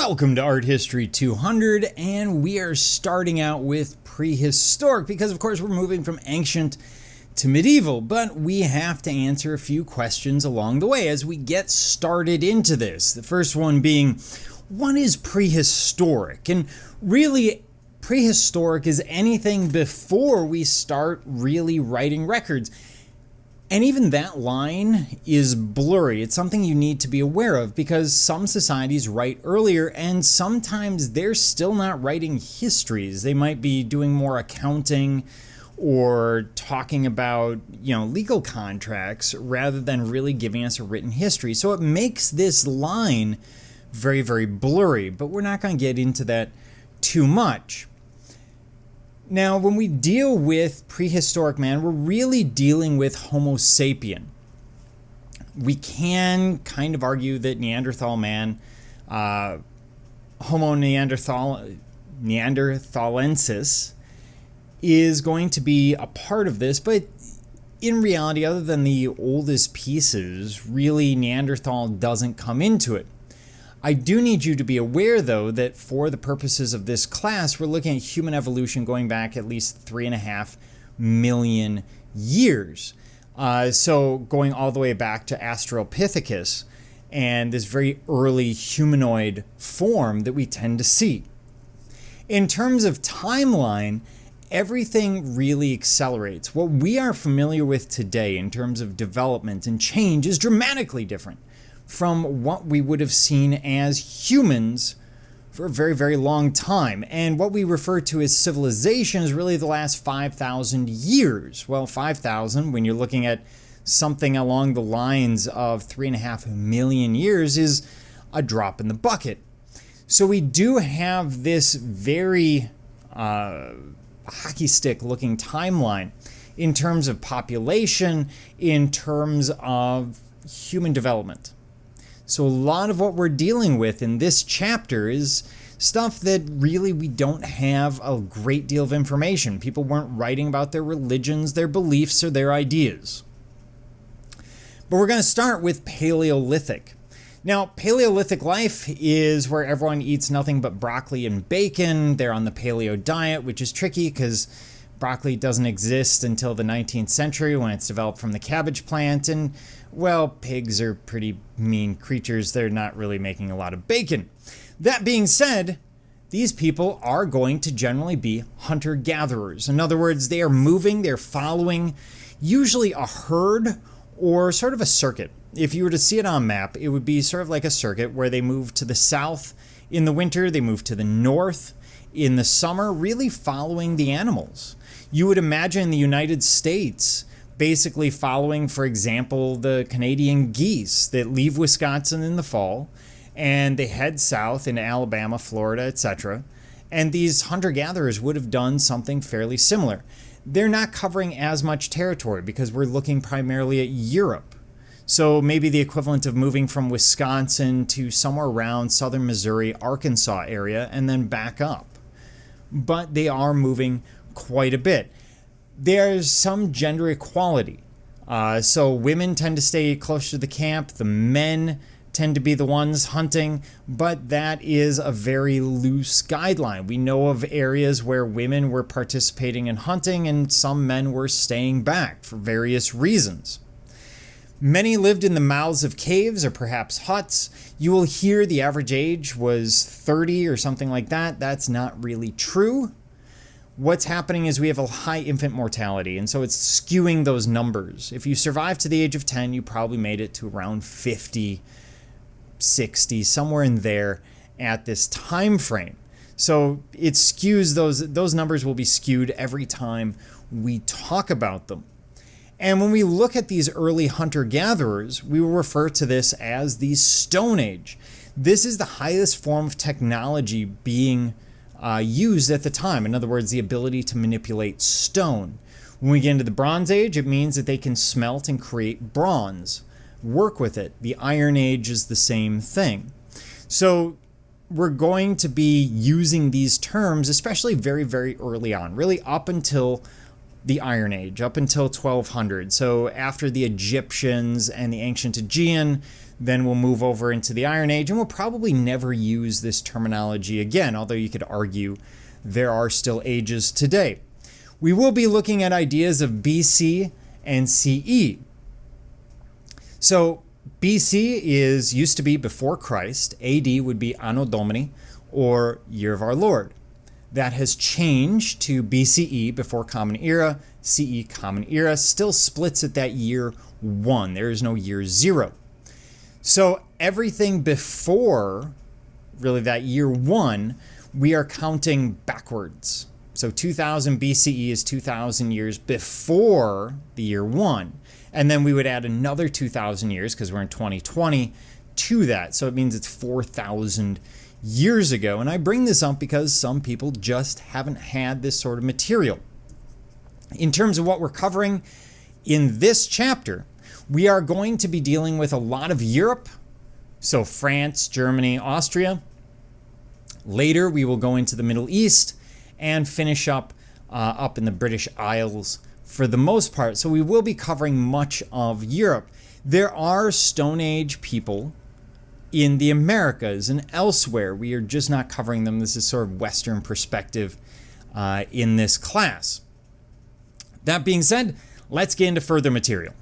Welcome to Art History 200, and we are starting out with prehistoric because, of course, we're moving from ancient to medieval, but we have to answer a few questions along the way as we get started into this. The first one being, what is prehistoric? And really, prehistoric is anything before we start really writing records. And even that line is blurry. It's something you need to be aware of because some societies write earlier and sometimes they're still not writing histories. They might be doing more accounting or talking about, legal contracts rather than really giving us a written history. So it makes this line very, very blurry, but we're not going to get into that too much. Now, when we deal with prehistoric man, we're really dealing with Homo sapien. We can kind of argue that Neanderthal man, Homo neanderthalensis, is going to be a part of this, but in reality, other than the oldest pieces, really Neanderthal doesn't come into it. I do need you to be aware, though, that for the purposes of this class, we're looking at human evolution going back at least 3.5 million years. So going all the way back to Australopithecus and this very early humanoid form that we tend to see. In terms of timeline, everything really accelerates. What we are familiar with today in terms of development and change is dramatically different from what we would have seen as humans for a very, very long time. And what we refer to as civilization is really the last 5,000 years. Well, 5,000, when you're looking at something along the lines of 3.5 million years, is a drop in the bucket. So we do have this very hockey stick looking timeline in terms of population, in terms of human development. So a lot of what we're dealing with in this chapter is stuff that really we don't have a great deal of information. People weren't writing about their religions, their beliefs, or their ideas. But we're going to start with Paleolithic. Now, Paleolithic life is where everyone eats nothing but broccoli and bacon. They're on the paleo diet, which is tricky because broccoli doesn't exist until the 19th century when it's developed from the cabbage plant. And, well, pigs are pretty mean creatures. They're not really making a lot of bacon. That being said, these people are going to generally be hunter-gatherers. In other words, they are moving, they're following usually a herd or sort of a circuit. If you were to see it on a map, it would be sort of like a circuit where they move to the south in the winter, they move to the north in the summer, really following the animals. You would imagine the United States basically following, for example, the Canadian geese that leave Wisconsin in the fall and they head south into Alabama, Florida, etc. And these hunter-gatherers would have done something fairly similar. They're not covering as much territory because we're looking primarily at Europe. So maybe the equivalent of moving from Wisconsin to somewhere around southern Missouri, Arkansas area, and then back up. But they are moving quite a bit. There's some gender equality. So women tend to stay close to the camp. The men tend to be the ones hunting, but that is a very loose guideline. We know of areas where women were participating in hunting and some men were staying back for various reasons. Many lived in the mouths of caves or perhaps huts. You will hear the average age was 30 or something like that. That's not really true. What's happening is we have a high infant mortality, and so it's skewing those numbers. If you survive to the age of 10, you probably made it to around 50, 60, somewhere in there at this time frame. So it skews those numbers will be skewed every time we talk about them. And when we look at these early hunter-gatherers, we will refer to this as the Stone Age. This is the highest form of technology being used at the time. In other words, the ability to manipulate stone. When we get into the Bronze Age, it means that they can smelt and create bronze, work with it. The Iron Age is the same thing. So we're going to be using these terms, especially very, very early on, really up until the Iron Age, up until 1200. So after the Egyptians and the ancient Aegean, Then we'll move over into the Iron Age, and we'll probably never use this terminology again, although you could argue there are still ages today. We will be looking at ideas of BC and CE. So BC used to be before Christ. AD would be Anno Domini, or Year of Our Lord. That has changed to BCE, before Common Era, CE, Common Era, still splits at that year 1. There is no year 0. So everything before really that year 1, we are counting backwards. So 2000 BCE is 2000 years before the year 1. And then we would add another 2000 years, because we're in 2020, to that. So it means it's 4,000 years ago. And I bring this up because some people just haven't had this sort of material. In terms of what we're covering in this chapter, we are going to be dealing with a lot of Europe. So France, Germany, Austria. Later, we will go into the Middle East and finish up in the British Isles for the most part. So we will be covering much of Europe. There are Stone Age people in the Americas and elsewhere. We are just not covering them. This is sort of Western perspective in this class. That being said, let's get into further material.